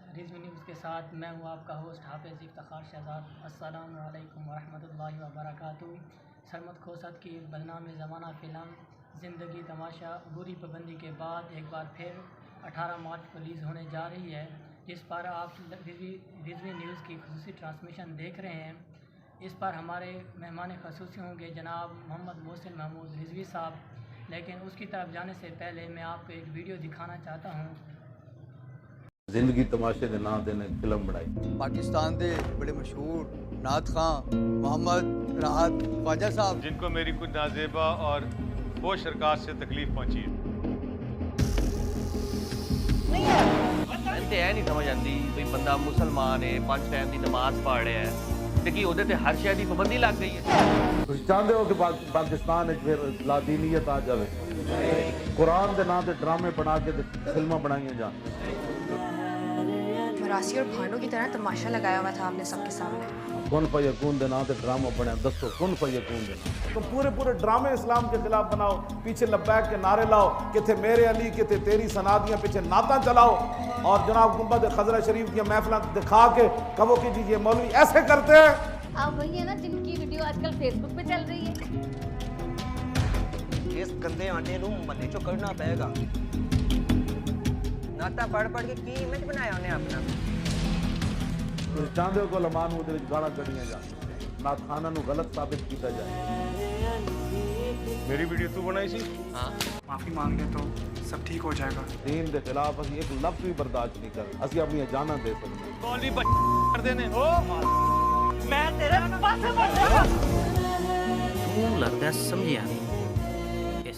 Rizvi news के साथ मैं हूँ आपका होस्ट हाफिज़ इफ्तिखार शहजाद। अस्सलाम वालेकुम वरहमतुल्लाहि वबरकातुहू। सरमद खोसत की बदनाम ज़माना फ़िल्म ज़िंदगी तमाशा बुरी पाबंदी के बाद एक बार फिर 18 मार्च को रिलीज़ होने जा रही है, जिस पर आप रिज़वी न्यूज़ की ख़ुसूसी ट्रांसमिशन देख रहे हैं। इस पर हमारे मेहमान ख़ुसूसी होंगे जनाब मोहम्मद मोहसिन महमूद रिज़वी साहब, लेकिन उसकी तरफ जाने से पहले मैं आपको एक वीडियो दिखाना चाहता हूँ। जिंदगी तमाशे के नाम देने फिल्म बनाई। पाकिस्तान के बड़े मशहूर नात खां मोहम्मद राहत ख्वाजा साहब, जिनको मेरी कुछ नाजेबा और वो सरकार से तकलीफ पहुंची है। नहीं समझ आती कोई बंदा मुसलमान है 5 टाइम की नमाज पढ़ रहा है तो कि ਉਹਦੇ ਤੇ हर शय की पाबंदी लग गई है। तुम चाहते हो कि पाकिस्तान फिर लादीनियत आ जाए, कुरान के नाम से ड्रामे बना के फिल्म बनाई जान। मरासी और भांडों की तरह तमाशा लगाया हुआ था आपने सबके सामने। कुन फयकून के नाम से ड्रामा बना, दसो कुन फयकून के नाम। तो पूरे ड्रामे इस्लाम के खिलाफ बनाओ, पीछे लब्बैक के नारे लाओ, किथे मेरे अली किथे तेरी सनादियां, पीछे नाता चलाओ और जनाब गुंबद खजरा शरीफ की महफिल दिखा के कहो कि जी ये मौलवी ऐसे करते हैं। आप वही है ना जिनकी वीडियो आजकल फेसबुक पे चल रही है। इस गंदे आटे नूं मल्ले चो करना पेगा। नाता पढ़ के की इमेज बनाया उन्हें अपना। तुम चाहते हो कि उलमान उहदे विच गालां कढ़ियां जान, नात खाना नूं गलत साबित किया जाए। मेरी वीडियो तू बनाई सी? हाँ, माफी मांग ले तो सब ठीक हो जाएगा। दीन के खिलाफ असं एक लफ्ज भी बर्दाश्त नहीं कर, असं अपनी जाना दे सकते। मौलवी कर देने हो मैं तेरे पास तू लगता समझिया नहीं।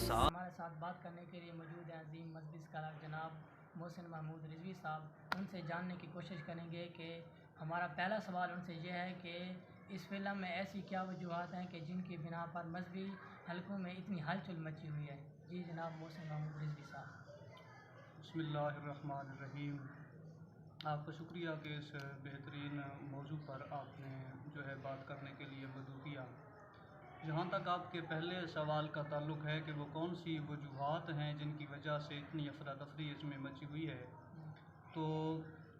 हमारे साथ बात करने के लिए मौजूद हैं अजीम मजलिस स्कॉलर जनाब मोहसिन महमूद रिज़वी साहब। उनसे जानने की कोशिश करेंगे कि हमारा पहला सवाल उनसे यह है कि इस फिल्म में ऐसी क्या वजूहत हैं कि जिनकी बिना पर मजहबी हलकों में इतनी हलचल मची हुई है। जी जनाब मोहसिन महमूद रिज़वी साहब। बिस्मिल्लाहिर्रहमानिर्रहीम। आपका शुक्रिया कि इस बेहतरीन मौजू पर आपने जो है बात करने के लिए मदऊ किया। जहाँ तक आपके पहले सवाल का ताल्लुक़ है कि वो कौन सी वजूहात हैं जिनकी वजह से इतनी अफरा तफरी इसमें मची हुई है, तो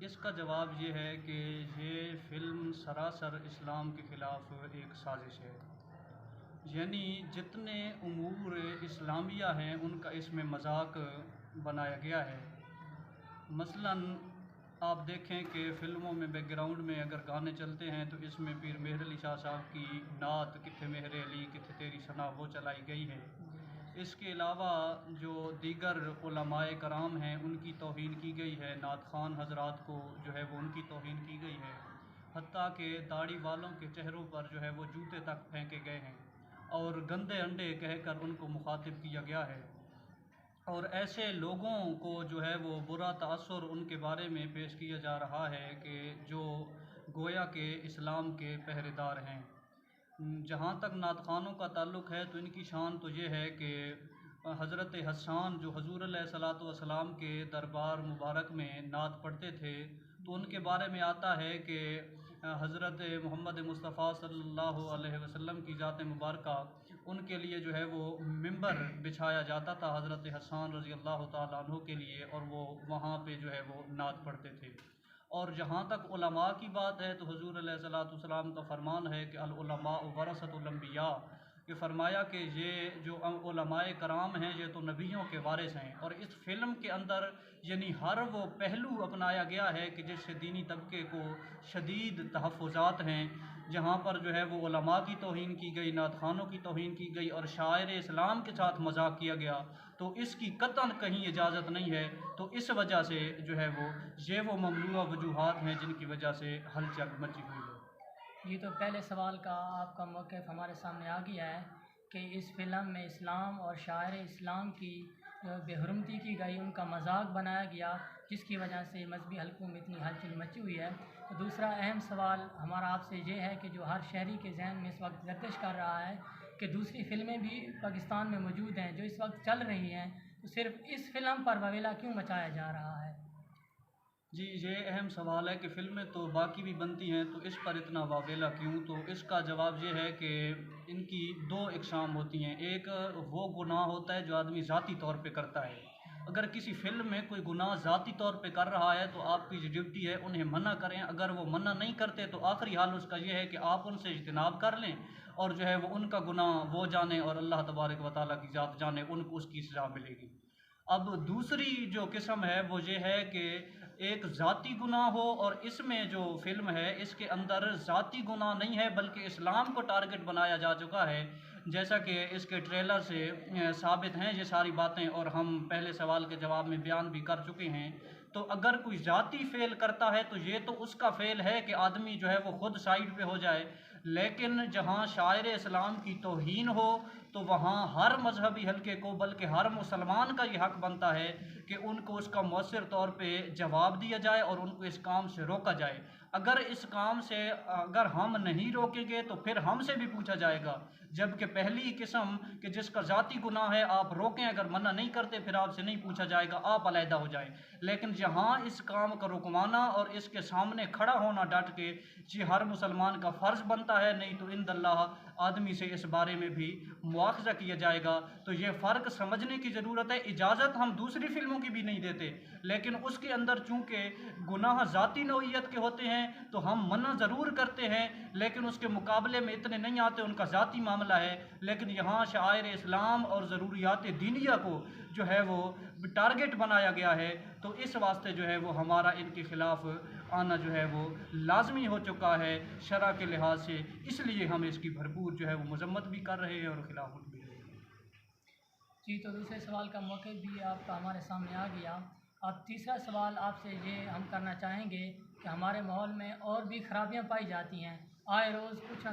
इसका जवाब ये है कि ये फ़िल्म सरासर इस्लाम के ख़िलाफ़ एक साजिश है। यानी जितने उमूर इस्लामिया हैं उनका इसमें मजाक बनाया गया है। मसलन आप देखें कि फ़िल्मों में बैकग्राउंड में अगर गाने चलते हैं तो इसमें पीर मेहर अली शाह साहब की नात किथे मेहर अली किथे तेरी सना वो चलाई गई है। इसके अलावा जो दीगर उलमाए कराम हैं उनकी तौहीन की गई है, नात खान हजरात को जो है वो उनकी तौहीन की गई है। हत्ता कि दाढ़ी वालों के चेहरों पर जो है वो जूते तक फेंके गए हैं और गंदे अंडे कहकर उनको मुखातिब किया गया है। और ऐसे लोगों को जो है वो बुरा तासुर उनके बारे में पेश किया जा रहा है कि जो गोया के इस्लाम के पहरेदार हैं। जहाँ तक नात खानों का ताल्लुक़ है तो इनकी शान तो ये है कि हज़रत हसन जो हुज़ूर अलैहिस्सलातु वस्सलाम के दरबार मुबारक में नात पढ़ते थे, तो उनके बारे में आता है कि हज़रत मोहम्मद मुस्तफ़ा सल्लल्लाहु अलैहि वसल्लम की ज़ात मुबारका उनके लिए जो है वो मिंबर बिछाया जाता था हज़रत हसन रज़ी अल्लाह तआला अन्हु के लिए, और वो वहाँ पे जो है वो नात पढ़ते थे। और जहाँ तक उलमा की बात है तो हुज़ूर अलैहिस्सलातु वस्सलाम का फरमान है कि अल उलमा वरसतुल अंबिया, कि फरमाया कि ये जो उलमाए कराम हैं ये तो नबियों के वारिस हैं। और इस फिल्म के अंदर यानी हर वो पहलू अपनाया गया है कि जिससे दीनी तबके को शदीद तहफ़्फ़ुज़ात हैं, जहाँ पर जो है वो उलमा की तौहीन की गई, नात खानों की तौहीन की गई और शायर इस्लाम के साथ मजाक किया गया, तो इसकी कतन कहीं इजाज़त नहीं है। तो इस वजह से जो है वो ममनूआ वजूहात हैं जिनकी वजह से हलचल मची हुई है। ये तो पहले सवाल का आपका मौक़िफ़ हमारे सामने आ गया है कि इस फिल्म में इस्लाम और शायर इस्लाम की बेहुरमती की गई, उनका मजाक बनाया गया, जिसकी वजह से मजहबी हलकों में इतनी हलचल मची हुई है। तो दूसरा अहम सवाल हमारा आपसे ये है कि जो हर शहरी के जहन में इस वक्त गर्दिश कर रहा है कि दूसरी फ़िल्में भी पाकिस्तान में मौजूद हैं जो इस वक्त चल रही हैं, तो सिर्फ इस फिल्म पर ववेला क्यों मचाया जा रहा है? जी, ये अहम सवाल है कि फ़िल्में तो बाकी भी बनती हैं तो इस पर इतना वावेला क्यों। तो इसका जवाब ये है कि इनकी दो इकसाम होती हैं। एक वो गुनाह होता है जो आदमी ज़ाती तौर पे करता है, अगर किसी फिल्म में कोई गुनाह ज़ाती तौर पे कर रहा है तो आपकी जो ड्यूटी है उन्हें मना करें। अगर वो मना नहीं करते तो आखिरी हाल उसका ये है कि आप उनसे इज्तिनाब कर लें और जो है वो उनका गुनाह वो जाने और अल्लाह तबारक व तआला की ज़ात जाने, उनको उसकी सज़ा मिलेगी। अब दूसरी जो किस्म है वो ये है कि एक ज़ाती गुनाह हो, और इसमें जो फ़िल्म है इसके अंदर ज़ाती गुनाह नहीं है बल्कि इस्लाम को टारगेट बनाया जा चुका है, जैसा कि इसके ट्रेलर से साबित हैं ये सारी बातें और हम पहले सवाल के जवाब में बयान भी कर चुके हैं। तो अगर कोई ज़ाती फ़ेल करता है तो ये तो उसका फ़ेल है कि आदमी जो है वो ख़ुद साइड पे हो जाए, लेकिन जहाँ शायर इस्लाम की तौहीन हो तो वहाँ हर मजहबी हलके को बल्कि हर मुसलमान का ये हक़ बनता है कि उनको उसका मौसर तौर पे जवाब दिया जाए और उनको इस काम से रोका जाए। अगर इस काम से अगर हम नहीं रोकेंगे तो फिर हमसे भी पूछा जाएगा, जबकि पहली किस्म कि जिसका ज़ाती गुनाह है आप रोकें, अगर मना नहीं करते फिर आपसे नहीं पूछा जाएगा, आप अलहदा हो जाएं। लेकिन जहाँ इस काम को रुकवाना और इसके सामने खड़ा होना डट के ये हर मुसलमान का फ़र्ज़ बनता है, नहीं तो इंदल्लाह आदमी से इस बारे में भी मुआखज़ा किया जाएगा। तो ये फ़र्क समझने की ज़रूरत है। इजाज़त हम दूसरी फिल्मों की भी नहीं देते, लेकिन उसके अंदर चूँकि गुनाह ज़ाती नौइयत के होते हैं तो हम मना ज़रूर करते हैं, लेकिन उसके मुकाबले में इतने नहीं आते, उनका ज़ाती मामला है। लेकिन यहाँ शायर इस्लाम और ज़रूरियात दीनिया को जो है वो टारगेट बनाया गया है, तो इस वास्ते जो है वो हमारा इनके ख़िलाफ़ आना जो है वो लाजमी हो चुका है शरअ के लिहाज से। इसलिए हम इसकी भरपूर जो है वो मजम्मत भी कर रहे हैं और खिलाफत भी। जी, तो दूसरे सवाल का मौका भी आपका हमारे सामने आ गया। अब तीसरा सवाल आपसे ये हम करना चाहेंगे कि हमारे माहौल में और भी खराबियां पाई जाती हैं, आए रोज़ कुछ ना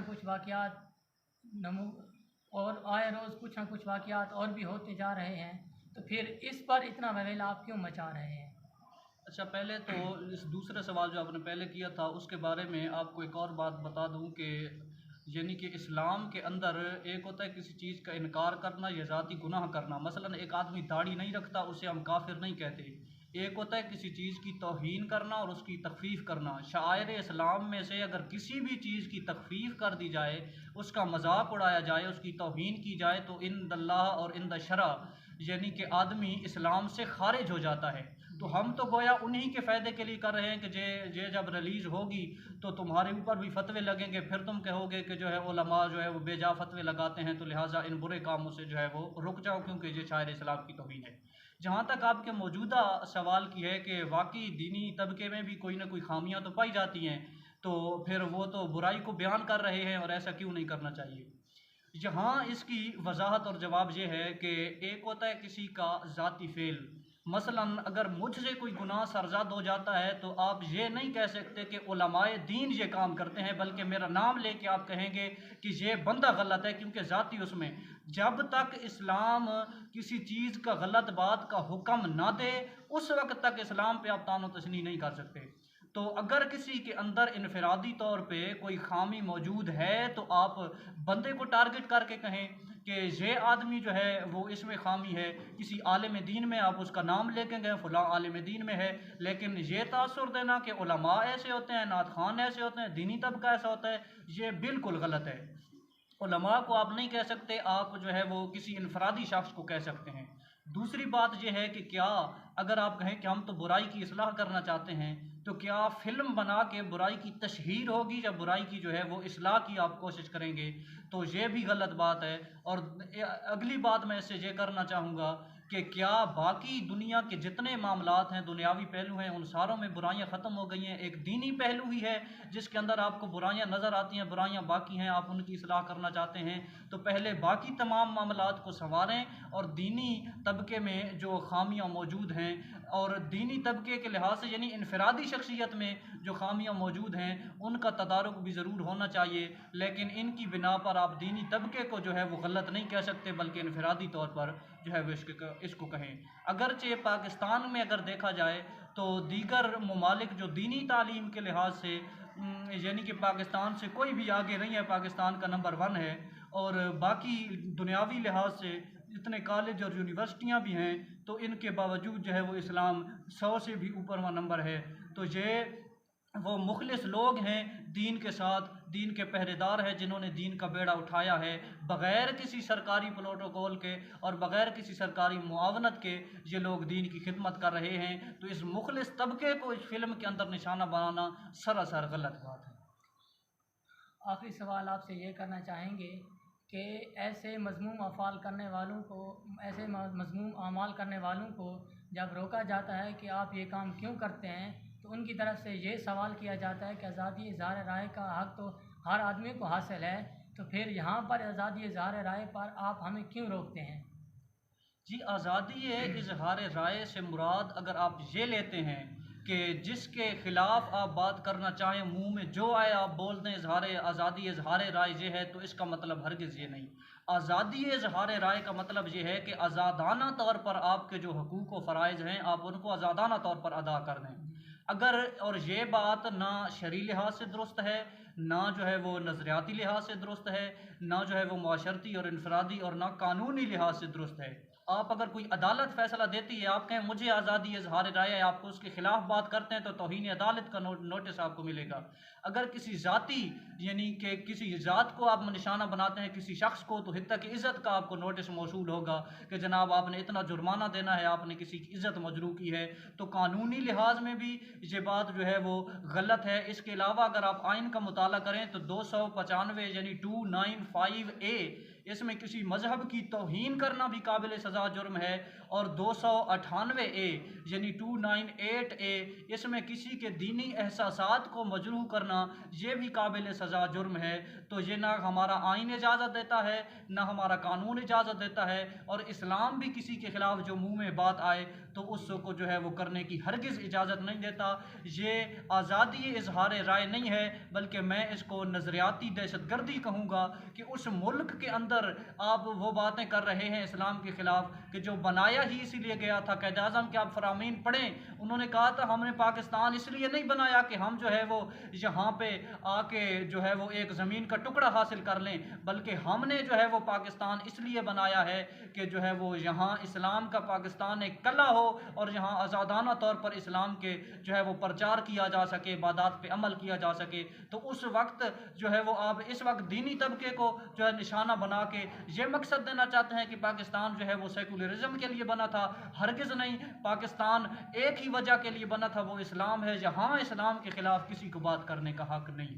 कुछ वाक़यात और भी होते जा रहे हैं, तो फिर इस पर इतना ववेला आप क्यों मचा रहे हैं? अच्छा, पहले तो इस दूसरे सवाल जो आपने पहले किया था उसके बारे में आपको एक और बात बता दूं कि यानी कि इस्लाम के अंदर एक होता है किसी चीज़ का इनकार करना या ज़ाती गुनाह करना। मसलन एक आदमी दाढ़ी नहीं रखता, उसे हम काफिर नहीं कहते। एक होता है किसी चीज़ की तौहीन करना और उसकी तखफीफ करना। शायर इस्लाम में से अगर किसी भी चीज़ की तखफीफ कर दी जाए, उसका मजाक उड़ाया जाए, उसकी तौहीन की जाए, तो इंदल्लाह और इंद शरा यानी कि आदमी इस्लाम से खारिज हो जाता है। तो हम तो गोया उन्हीं के फ़ायदे के लिए कर रहे हैं कि जे जब रिलीज़ होगी तो तुम्हारे ऊपर भी फतवे लगेंगे, फिर तुम कहोगे कि जो है उलमा जो है वो बेजा फतवे लगाते हैं, तो लिहाजा इन बुरे कामों से जो है वो रुक जाओ, क्योंकि ये शायर इस्लाम की तौहीन है। जहाँ तक आपके मौजूदा सवाल की है कि वाकई दीनी तबके में भी कोई ना कोई खामियाँ तो पाई जाती हैं, तो फिर वो तो बुराई को बयान कर रहे हैं और ऐसा क्यों नहीं करना चाहिए। यहाँ इसकी वजाहत और जवाब ये है कि एक होता है किसी का ज़ाती फ़ेल। मसलन अगर मुझसे कोई गुनाह सरज़द हो जाता है तो आप ये नहीं कह सकते कि उलमाए दीन ये काम करते हैं, बल्कि मेरा नाम लेके आप कहेंगे कि ये बंदा गलत है, क्योंकि ज़ाती उसमें जब तक इस्लाम किसी चीज़ का गलत बात का हुक्म ना दे उस वक्त तक इस्लाम पे आप तानो तशनी नहीं कर सकते। तो अगर किसी के अंदर इनफरादी तौर पे कोई खामी मौजूद है तो आप बंदे को टारगेट करके कहें कि ये आदमी जो है वो इसमें खामी है। किसी आलिम दीन में आप उसका नाम लेके गए, फ़लाँ आलिम दीन में है, लेकिन ये तासुर देना कि उलमा ऐसे होते हैं, नात खान ऐसे होते हैं, दीनी तबका ऐसा होता है, ये बिल्कुल गलत है। उलमा को आप नहीं कह सकते, आप जो है वो किसी इनफरादी शख्स को कह सकते हैं। दूसरी बात यह है कि क्या अगर आप कहें कि हम तो बुराई की इस्लाह करना चाहते हैं, तो क्या फिल्म बना के बुराई की तशहीर होगी या बुराई की जो है वो इस्लाह की आप कोशिश करेंगे, तो ये भी गलत बात है। और अगली बात मैं इससे ये करना चाहूँगा कि क्या बाकी दुनिया के जितने मामलात हैं, दुनियावी पहलू हैं, उन सारों में बुराइयां ख़त्म हो गई हैं। एक दीनी पहलू ही है जिसके अंदर आपको बुराइयां नज़र आती हैं, बुराइयां बाकी हैं, आप उनकी इस्लाह करना चाहते हैं, तो पहले बाकी तमाम मामलात को संवारें और दीनी तबके में जो खामियां मौजूद हैं और दीनी तबके के लिहाज से यानी इनफरादी शख्सियत में जो खामियां मौजूद हैं उनका तदारुक भी ज़रूर होना चाहिए। लेकिन इनकी बिना पर आप दीनी तबके को जो है वो गलत नहीं कह सकते, बल्कि इनफरादी तौर पर जो है वो इसको कहें। अगरचे पाकिस्तान में अगर देखा जाए तो दीगर ममालिक जो दीनी तालीम के लिहाज से यानी कि पाकिस्तान से कोई भी आगे नहीं है, पाकिस्तान का नंबर 1 है, और बाकी दुनियावी लिहाज से इतने कॉलेज और यूनिवर्सिटियाँ भी हैं, तो इनके बावजूद जो है वो इस्लाम 100 से भी ऊपर नंबर है। तो ये वो मुखलिस लोग हैं दीन के साथ, दीन के पहरेदार हैं जिन्होंने दीन का बेड़ा उठाया है बग़ैर किसी सरकारी प्रोटोकॉल के और बग़ैर किसी सरकारी मुआवनत के। ये लोग दीन की खिदमत कर रहे हैं, तो इस मुखलिस तबके को इस फिल्म के अंदर निशाना बनाना सरासर गलत बात है। आखिरी सवाल आपसे ये करना चाहेंगे कि ऐसे मज़मूम अफ़ाल करने वालों को, ऐसे मज़मूम अमाल करने वालों को जब रोका जाता है कि आप ये काम क्यों करते हैं, तो उनकी तरफ से ये सवाल किया जाता है कि आज़ादी इज़हार राय का हक़ तो हर आदमी को हासिल है, तो फिर यहाँ पर आज़ादी इज़हार राय पर आप हमें क्यों रोकते हैं? जी, आज़ादी इज़हार राय से मुराद अगर आप ये लेते हैं कि जिसके ख़िलाफ़ आप बात करना चाहें, मुंह में जो आए आप बोल दें आज़ादी इज़हार राय ये है, तो इसका मतलब हरगिज़ ये नहीं। आज़ादी इज़हार राय का मतलब ये है कि आज़ादाना तौर पर आपके जो हकूक़ व फ़राइज़ हैं आप उनको आज़ादाना तौर पर अदा कर दें। अगर और ये बात ना शरई लिहाज से दुरुस्त है, ना जो है वो नज़रियाती लिहाज से दुरुस्त है, ना जो है वो माशरती और इनफरादी और ना कानूनी लिहाज से दुरुस्त है। आप अगर कोई अदालत फ़ैसला देती है, आप कहें मुझे आज़ादी इज़हार राय है, आपको उसके ख़िलाफ़ बात करते हैं तो तौहीन अदालत का नोटिस आपको मिलेगा। अगर किसी ज़ाती यानी कि किसी ज़ात को आप निशाना बनाते हैं, किसी शख्स को, तो हित्ता की इज़्ज़त का आपको नोटिस मौसूल होगा कि जनाब आपने इतना जुर्माना देना है, आपने किसी की इज़्ज़त मजरू की है। तो कानूनी लिहाज में भी ये बात जो है वो गलत है। इसके अलावा अगर आप आइन का मुताला करें तो 295 यानी 295A इसमें किसी मजहब की तौहीन करना भी काबिल सज़ा जुर्म है, और 298A यानी 298A इसमें किसी के दीनी एहसासात को मजरूह करना ये भी काबिल सज़ा जुर्म है। तो ये ना हमारा आइन इजाज़त देता है, ना हमारा कानून इजाज़त देता है, और इस्लाम भी किसी के ख़िलाफ़ जो मुँह में बात आए तो उसको जो है वो करने की हरगिज़ इजाज़त नहीं देता। ये आज़ादी इज़हार राय नहीं है, बल्कि मैं इसको नज़रियाती दहशतगर्दी कहूँगा कि उस मुल्क के अंदर आप वो बातें कर रहे हैं इस्लाम के ख़िलाफ़ कि जो बनाया ही इसीलिए गया था। क़ायद आज़म के आप फ़रामीन पढ़ें, उन्होंने कहा था हमने पाकिस्तान इसलिए नहीं बनाया कि हम जो है वो यहाँ पे आके जो है वो एक ज़मीन का टुकड़ा हासिल कर लें, बल्कि हमने जो है वो पाकिस्तान इसलिए बनाया है कि जो है वो यहाँ इस्लाम का पाकिस्तान एक कला हो और यहाँ आज़ादाना तौर पर इस्लाम के जो है वो प्रचार किया जा सके, इबादत पे अमल किया जा सके। तो उस वक्त जो है वो आप इस वक्त दीनी तबके को जो है निशाना बना के ये मकसद देना चाहते हैं कि पाकिस्तान जो है वो सेकुलरिज्म के लिए बना था। हरगिज़ नहीं, पाकिस्तान एक ही वजह के लिए बना था, वो इस्लाम है। जहाँ इस्लाम के ख़िलाफ़ किसी को बात करने का हक़ नहीं।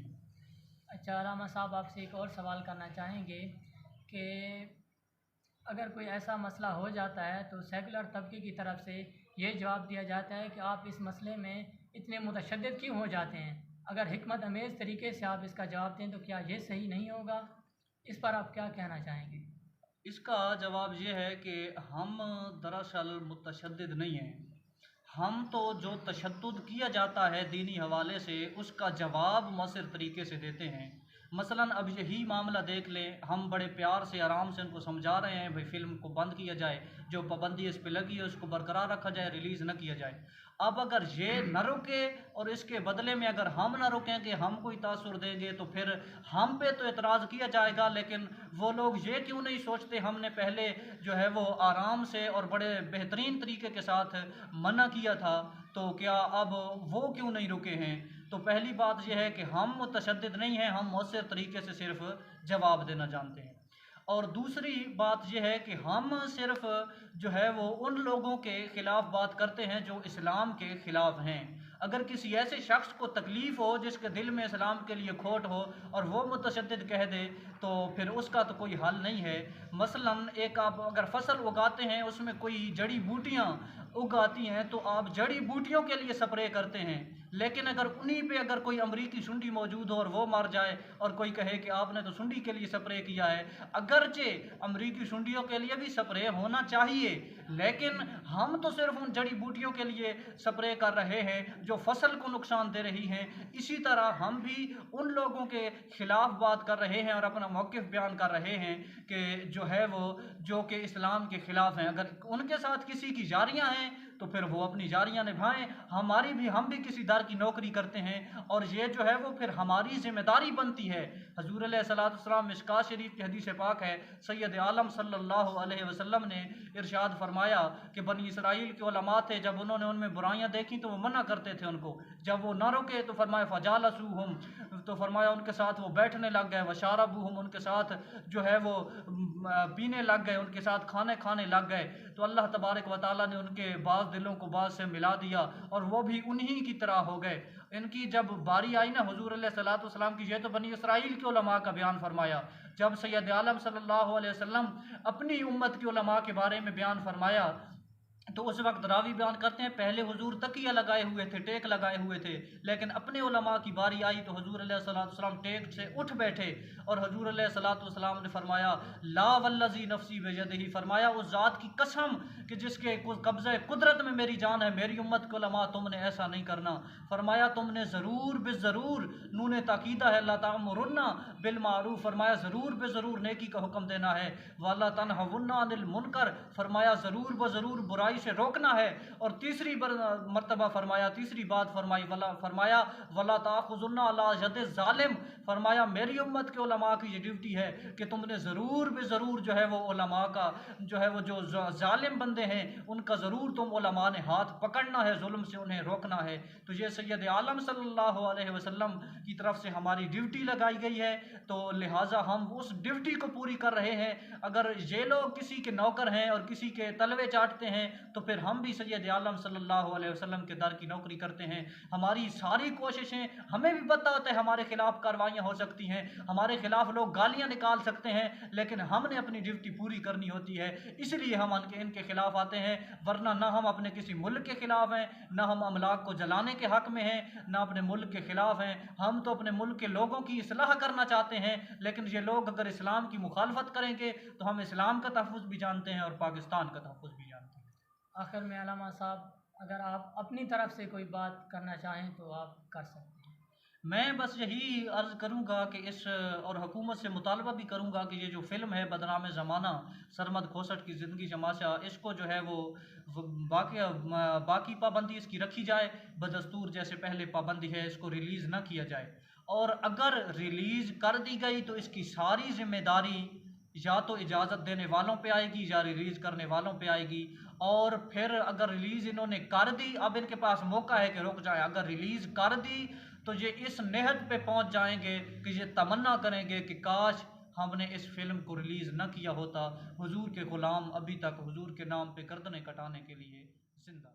अच्छा अलामा साहब, आपसे एक और सवाल करना चाहेंगे कि अगर कोई ऐसा मसला हो जाता है तो सेकुलर तबके की तरफ से ये जवाब दिया जाता है कि आप इस मसले में इतने मुतशद्दिद क्यों हो जाते हैं। अगर हिकमत अमेज़ तरीके से आप इसका जवाब दें तो क्या ये सही नहीं होगा? इस पर आप क्या कहना चाहेंगे? इसका जवाब ये है कि हम दरअसल मुतशद्दिद नहीं हैं। हम तो जो तशद्दुद किया जाता है दीनी हवाले से उसका जवाब मौसर तरीके से देते हैं। मसलन अब यही मामला देख लें, हम बड़े प्यार से आराम से उनको समझा रहे हैं भाई फ़िल्म को बंद किया जाए, जो पाबंदी इस पर लगी है उसको बरकरार रखा जाए, रिलीज़ न किया जाए। अब अगर ये न रुके और इसके बदले में अगर हम न रुकें कि हम कोई तासुर देंगे तो फिर हम पे तो एतराज़ किया जाएगा, लेकिन वो लोग ये क्यों नहीं सोचते हमने पहले जो है वो आराम से और बड़े बेहतरीन तरीके के साथ मना किया था, तो क्या अब वो क्यों नहीं रुके हैं? तो पहली बात यह है कि हम मुतशद्दिद नहीं हैं, हम मौसर तरीके से सिर्फ जवाब देना जानते हैं। और दूसरी बात यह है कि हम सिर्फ जो है वो उन लोगों के ख़िलाफ़ बात करते हैं जो इस्लाम के ख़िलाफ़ हैं। अगर किसी ऐसे शख्स को तकलीफ़ हो जिसके दिल में इस्लाम के लिए खोट हो और वो मुतशद्दिद कह दे तो फिर उसका तो कोई हल नहीं है। मसलन एक आप अगर फसल उगाते हैं उसमें कोई जड़ी बूटियाँ उगाती हैं तो आप जड़ी बूटियों के लिए स्प्रे करते हैं, लेकिन अगर उन्हीं पे अगर कोई अमरीकी सुंडी मौजूद हो और वो मर जाए और कोई कहे कि आपने तो सुंडी के लिए स्प्रे किया है, अगरचे अमरीकी सुंडियों के लिए भी स्प्रे होना चाहिए, लेकिन हम तो सिर्फ उन जड़ी बूटियों के लिए स्प्रे कर रहे हैं जो फसल को नुकसान दे रही हैं। इसी तरह हम भी उन लोगों के ख़िलाफ़ बात कर रहे हैं और अपना मौक़िफ़ बयान कर रहे हैं कि जो है वो जो कि इस्लाम के ख़िलाफ़ हैं। अगर उनके साथ किसी की जारियाँ हैं तो फिर वो अपनी जारियाँ निभाएं। हम भी किसी दर की नौकरी करते हैं और ये जो है वो फिर हमारी जिम्मेदारी बनती है। हजूर अलैहिस्सलाम मिशकात शरीफ की हदीस पाक है, सैयद आलम सल्लल्लाहु अलैहि वसल्लम ने इरशाद फरमाया कि बनी इसराइल के उलमा थे, जब उन्होंने उनमें बुराइयां देखी तो वो मना करते थे उनको, जब वो न रुके तो फरमाया फजालसूहुम, तो फरमाया उनके साथ वो बैठने लग गए, वशारबूहुम, उनके साथ जो है वो पीने लग गए, उनके साथ खाने खाने लग गए। तो अल्लाह तबारक व तआला ने उनके बाज़ दिलों को बाज़ से मिला दिया और वो भी उन्हीं की तरह हो गए। इनकी जब बारी आई ना हुजूर अलैहिस्सलाम की, ये तो बनी इसराइल के उलमा का बयान फरमाया, जब सैयद आलम सल्लल्लाहु अलैहि वसल्लम अपनी उम्मत के उलमा के बारे में बयान फरमाया तो उस वक्त रावी बयान करते हैं पहले हुजूर तकिया लगाए हुए थे, टेक लगाए हुए थे, लेकिन अपने उलमा की बारी आई तो हुजूर अलैहिस्सलाम टेक से उठ बैठे और हुजूर अलैहिस्सलाम ने फरमाया ला वल्लज़ी नफ्सी बियदिही, फरमाया उस ज़ात की कसम कि जिसके कब्ज़े कुदरत में मेरी जान है, मेरी उम्मत के उलमा तुमने ऐसा नहीं करना। फरमाया तुमने ज़रूर बेज़रूर, नूने ताकीदा है, ला तामुरुन्ना बिल मारूफ, फरमाया ज़रूर बेज़रूर नेकी का हुक्म देना है, वला तनहवुन्ना अनिल मुनकर, फरमाया ज़रूर ब ज़रूर बुराई से रोकना है। और तीसरी मर्तबा फरमाया, तीसरी बात फरमाई फरमाया वला ताखुजुन्ना अला यद ज़ालिम, फरमाया मेरी उम्मत के उलमा की ये ड्यूटी है कि तुमने ज़रूर बेज़रूर जो है वो उलमा का जो है वो जो ज़ालिम बंदे हैं उनका ज़रूर तुम उलमा ने हाथ पकड़ना है, जुल्म से उन्हें रोकना है। तो ये सैयद आलम सल्लल्लाहु अलैहि वसल्लम की तरफ से हमारी ड्यूटी लगाई गई है, तो लिहाजा हम उस ड्यूटी को पूरी कर रहे हैं। अगर ये लोग किसी के नौकर हैं और किसी के तलवे चाटते हैं तो फिर हम भी सैयद आलम सल्लल्लाहु अलैहि वसल्लम के दर की नौकरी करते हैं। हमारी सारी कोशिशें, हमें भी पता होता है हमारे खिलाफ कार्रवाइयाँ हो सकती हैं, हमारे खिलाफ लोग गालियाँ निकाल सकते हैं, लेकिन हमने अपनी ड्यूटी पूरी करनी होती है, इसलिए हम इनके खिलाफ आते हैं। वरना ना हम अपने किसी मुल्क के खिलाफ हैं, ना हम अमलाक को जलाने के हक में हैं, ना अपने मुल्क के खिलाफ हैं। हम तो अपने मुल्क के लोगों की इस्लाह करना चाहते हैं, लेकिन ये लोग अगर इस्लाम की मुखालफत करेंगे तो हम इस्लाम का तहफ़्फ़ुज़ भी जानते हैं और पाकिस्तान का तहफ़्फ़ुज़ भी जानते हैं। आखिर में अल्लामा साहब, अगर आप अपनी तरफ से कोई बात करना चाहें तो आप कर सकते हैं। मैं बस यही अर्ज़ करूँगा कि और हुकूमत से मुतालबा भी करूँगा कि ये जो फ़िल्म है बदनाम ज़माना सरमद खोसट की ज़िंदगी जमाशा, इसको जो है वो बाकी पाबंदी इसकी रखी जाए, बदस्तूर जैसे पहले पाबंदी है इसको रिलीज़ ना किया जाए, और अगर रिलीज़ कर दी गई तो इसकी सारी ज़िम्मेदारी या तो इजाज़त देने वालों पे आएगी या रिलीज़ करने वालों पे आएगी। और फिर अगर रिलीज़ इन्होंने कर दी, अब इनके पास मौका है कि रुक जाए। अगर रिलीज़ कर दी तो ये इस नेहद पे पहुंच जाएंगे कि ये तमन्ना करेंगे कि काश हमने इस फिल्म को रिलीज़ न किया होता। हुजूर के ग़ुलाम अभी तक हुजूर के नाम पे गर्दनें कटाने के लिए जिंदा।